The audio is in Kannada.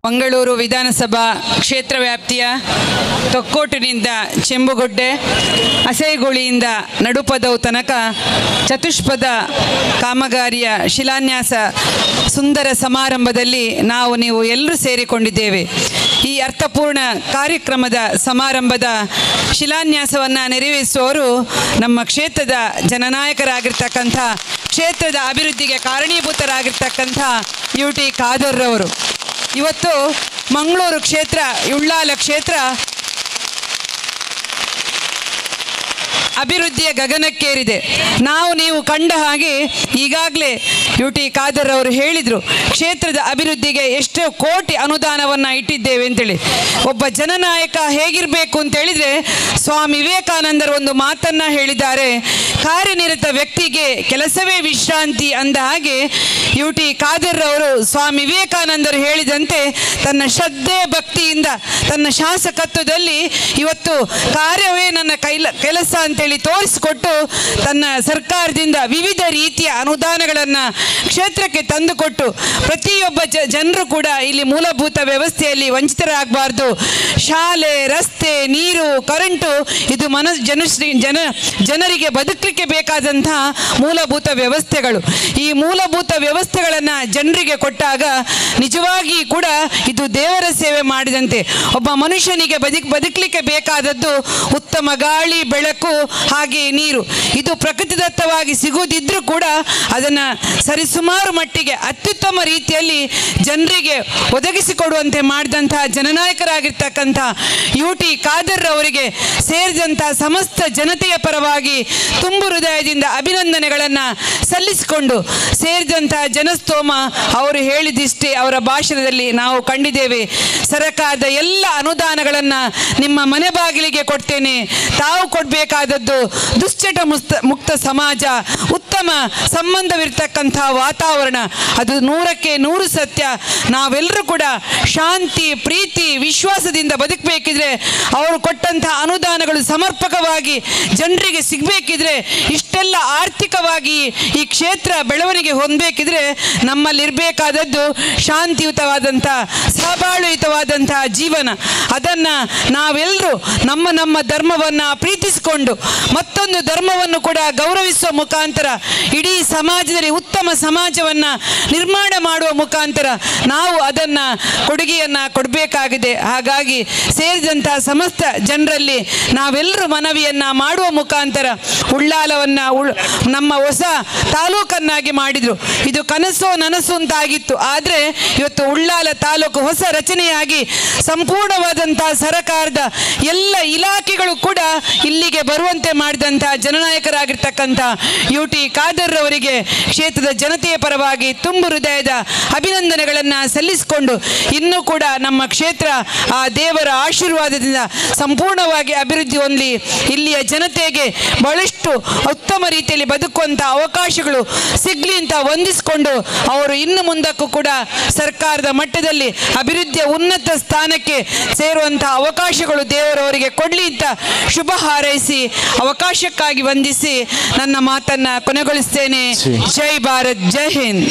ಮಂಗಳೂರು ವಿಧಾನಸಭಾ ಕ್ಷೇತ್ರ ವ್ಯಾಪ್ತಿಯ ತೊಕ್ಕೋಟಿನಿಂದ ಚೆಂಬುಗೊಡ್ಡೆ, ಅಸೇಗುಳಿಯಿಂದ ನಡುಪದವು ತನಕ ಚತುಷ್ಪದ ಕಾಮಗಾರಿಯ ಶಿಲಾನ್ಯಾಸ ಸುಂದರ ಸಮಾರಂಭದಲ್ಲಿ ನೀವು ಎಲ್ಲರೂ ಸೇರಿಕೊಂಡಿದ್ದೇವೆ. ಈ ಅರ್ಥಪೂರ್ಣ ಕಾರ್ಯಕ್ರಮದ ಸಮಾರಂಭದ ಶಿಲಾನ್ಯಾಸವನ್ನು ನೆರವೇರಿಸುವವರು ನಮ್ಮ ಕ್ಷೇತ್ರದ ಜನನಾಯಕರಾಗಿರ್ತಕ್ಕಂಥ, ಕ್ಷೇತ್ರದ ಅಭಿವೃದ್ಧಿಗೆ ಕಾರಣೀಭೂತರಾಗಿರ್ತಕ್ಕಂಥ UT ಖಾದರ್ರವರು. ಇವತ್ತು ಮಂಗಳೂರು ಕ್ಷೇತ್ರ, ಉಳ್ಳಾಲ ಕ್ಷೇತ್ರ ಅಭಿವೃದ್ಧಿಯ ಗಗನಕ್ಕೇರಿದೆ. ನೀವು ಕಂಡ ಹಾಗೆ ಈಗಾಗಲೇ UT ಖಾದರ್ ಅವರು ಹೇಳಿದರು, ಕ್ಷೇತ್ರದ ಅಭಿವೃದ್ಧಿಗೆ ಎಷ್ಟು ಕೋಟಿ ಅನುದಾನವನ್ನು ಇಟ್ಟಿದ್ದೇವೆ ಅಂತೇಳಿ. ಒಬ್ಬ ಜನನಾಯಕ ಹೇಗಿರಬೇಕು ಅಂತೇಳಿದರೆ, ಸ್ವಾಮಿ ವಿವೇಕಾನಂದರು ಒಂದು ಮಾತನ್ನು ಹೇಳಿದ್ದಾರೆ, ಕಾರ್ಯನಿರತ ವ್ಯಕ್ತಿಗೆ ಕೆಲಸವೇ ವಿಶ್ರಾಂತಿ ಅಂದ ಹಾಗೆ UT ಖಾದರ್ ಅವರು ಸ್ವಾಮಿ ವಿವೇಕಾನಂದರು ಹೇಳಿದಂತೆ ತನ್ನ ಶ್ರದ್ಧೆ ಭಕ್ತಿಯಿಂದ ತನ್ನ ಶಾಸಕತ್ವದಲ್ಲಿ ಇವತ್ತು ಕಾರ್ಯವೇ ನನ್ನ ಕೆಲಸ ಅಂತೇಳಿ ತೋರಿಸಿಕೊಟ್ಟು ತನ್ನ ಸರ್ಕಾರದಿಂದ ವಿವಿಧ ರೀತಿಯ ಅನುದಾನಗಳನ್ನು ಕ್ಷೇತ್ರಕ್ಕೆ ತಂದುಕೊಟ್ಟು ಪ್ರತಿಯೊಬ್ಬ ಜನರು ಕೂಡ ಇಲ್ಲಿ ಮೂಲಭೂತ ವ್ಯವಸ್ಥೆಯಲ್ಲಿ ವಂಚಿತರಾಗಬಾರ್ದು. ಶಾಲೆ, ರಸ್ತೆ, ನೀರು, ಕರೆಂಟು ಇದು ಜನರಿಗೆ ಬದುಕಲಿಕ್ಕೆ ಬೇಕಾದಂತಹ ಮೂಲಭೂತ ವ್ಯವಸ್ಥೆಗಳು. ಈ ಮೂಲಭೂತ ವ್ಯವಸ್ಥೆಗಳನ್ನು ಜನರಿಗೆ ಕೊಟ್ಟಾಗ ನಿಜವಾಗಿ ಕೂಡ ಇದು ದೇವರ ಸೇವೆ ಮಾಡಿದಂತೆ. ಒಬ್ಬ ಮನುಷ್ಯನಿಗೆ ಬದುಕಲಿಕ್ಕೆ ಬೇಕಾದದ್ದು ಉತ್ತಮ ಗಾಳಿ, ಬೆಳಕು, ಹಾಗೆ ನೀರು. ಇದು ಪ್ರಕೃತಿದತ್ತವಾಗಿ ಸಿಗುವುದಿದ್ರೂ ಕೂಡ ಅದನ್ನು ಸರಿಸುಮಾರು ಮಟ್ಟಿಗೆ ಅತ್ಯುತ್ತಮ ರೀತಿಯಲ್ಲಿ ಜನರಿಗೆ ಒದಗಿಸಿಕೊಡುವಂತೆ ಮಾಡಿದಂತಹ ಜನನಾಯಕರಾಗಿರ್ತಕ್ಕಂಥ UT ಖಾದರ್ ಅವರಿಗೆ ಸೇರಿದಂತಹ ಸಮಸ್ತ ಜನತೆಯ ಪರವಾಗಿ ತುಂಬು ಹೃದಯದಿಂದ ಅಭಿನಂದನೆಗಳನ್ನು ಸಲ್ಲಿಸಿಕೊಂಡು, ಸೇರಿದಂತಹ ಜನಸ್ತೋಮ ಅವರು ಹೇಳಿದಿಷ್ಟೇ ಅವರ ಭಾಷಣದಲ್ಲಿ ನಾವು ಕಂಡಿದ್ದೇವೆ. ಸರ್ಕಾರದ ಎಲ್ಲ ಅನುದಾನಗಳನ್ನು ನಿಮ್ಮ ಮನೆ ಬಾಗಿಲಿಗೆ ಕೊಡ್ತೇನೆ, ತಾವು ಕೊಡಬೇಕಾದದ್ದು ದುಶ್ಚಟ ಮುಕ್ತ ಸಮಾಜ, ಉತ್ತಮ ಸಂಬಂಧವಿರ್ತಕ್ಕಂಥ ವಾತಾವರಣ. ಅದು 100ಕ್ಕೆ 100 ಸತ್ಯ. ನಾವೆಲ್ಲರೂ ಕೂಡ ಶಾಂತಿ, ಪ್ರೀತಿ, ವಿಶ್ವಾಸದಿಂದ ಬದುಕಬೇಕಿದ್ರೆ, ಅವರು ಕೊಟ್ಟಂತಹ ಅನುದಾನಗಳು ಸಮರ್ಪಕವಾಗಿ ಜನರಿಗೆ ಸಿಗಬೇಕಿದ್ರೆ, ಇಷ್ಟೆಲ್ಲ ಆರ್ಥಿಕವಾಗಿ ಈ ಕ್ಷೇತ್ರ ಬೆಳವಣಿಗೆ ಹೊಂದಬೇಕಿದ್ರೆ ನಮ್ಮಲ್ಲಿರಬೇಕಾದದ್ದು ಶಾಂತಿಯುತವಾದಂಥ, ಸಹಬಾಳುಯುತವಾದಂಥ ಜೀವನ. ಅದನ್ನು ನಾವೆಲ್ಲರೂ ನಮ್ಮ ಧರ್ಮವನ್ನು ಪ್ರೀತಿಸಿಕೊಂಡು ಮತ್ತೊಂದು ಧರ್ಮವನ್ನು ಕೂಡ ಗೌರವಿಸುವ ಮುಖಾಂತರ ಇಡೀ ಸಮಾಜದಲ್ಲಿ ಉತ್ತಮ ಸಮಾಜವನ್ನು ನಿರ್ಮಾಣ ಮಾಡುವ ಮುಖಾಂತರ ನಾವು ಅದನ್ನು ಕೊಡುಗೆಯನ್ನು ಕೊಡಬೇಕಾಗಿದೆ. ಹಾಗಾಗಿ ಸೇರಿದಂತಹ ಸಮಸ್ತ ಜನರಲ್ಲಿ ನಾವೆಲ್ಲರೂ ಮನವಿಯನ್ನು ಮಾಡುವ ಮುಖಾಂತರ ಉಳ್ಳಾಲವನ್ನು ನಮ್ಮ ಹೊಸ ತಾಲೂಕನ್ನಾಗಿ ಮಾಡಿದರು. ಇದು ಕನಸೋ ನನಸು ಅಂತಾಗಿತ್ತು. ಆದರೆ ಇವತ್ತು ಉಳ್ಳಾಲ ತಾಲೂಕು ಹೊಸ ರಚನೆಯಾಗಿ ಸಂಪೂರ್ಣವಾದಂತಹ ಸರ್ಕಾರದ ಎಲ್ಲ ಇಲಾಖೆಗಳು ಕೂಡ ಇಲ್ಲಿಗೆ ಬರುವಂತೆ ಮಾಡಿದಂತಹ ಜನನಾಯಕರಾಗಿರ್ತಕ್ಕಂಥ UT ಖಾದರ್ ಅವರಿಗೆ ಕ್ಷೇತ್ರದ ಜನತೆಯ ಪರವಾಗಿ ತುಂಬು ಹೃದಯದ ಅಭಿನಂದನೆಗಳನ್ನು ಸಲ್ಲಿಸಿಕೊಂಡು, ಇನ್ನೂ ಕೂಡ ನಮ್ಮ ಕ್ಷೇತ್ರ ಆ ದೇವರ ಆಶೀರ್ವಾದದಿಂದ ಸಂಪೂರ್ಣವಾಗಿ ಅಭಿವೃದ್ಧಿ ಹೊಂದಲಿ, ಇಲ್ಲಿಯ ಜನತೆಗೆ ಬಹಳಷ್ಟು ಉತ್ತಮ ರೀತಿಯಲ್ಲಿ ಬದುಕುವಂಥ ಅವಕಾಶಗಳು ಸಿಗಲಿ ಅಂತ ವಂದಿಸಿಕೊಂಡು, ಅವರು ಇನ್ನು ಮುಂದಕ್ಕೂ ಕೂಡ ಸರ್ಕಾರದ ಮಟ್ಟದಲ್ಲಿ ಅಭಿವೃದ್ಧಿಯ ಉನ್ನತ ಸ್ಥಾನಕ್ಕೆ ಸೇರುವಂಥ ಅವಕಾಶಗಳು ದೇವರವರಿಗೆ ಕೊಡಲಿ ಅಂತ ಶುಭ ಹಾರೈಸಿ ಅವಕಾಶಕ್ಕಾಗಿ ವಂದಿಸಿ ನನ್ನ ಮಾತನ್ನು ಕೊನೆಗೊಳಿಸ್ತೇನೆ. ಜೈ ಭಾರತ್, ಜೈ ಹಿಂದ್.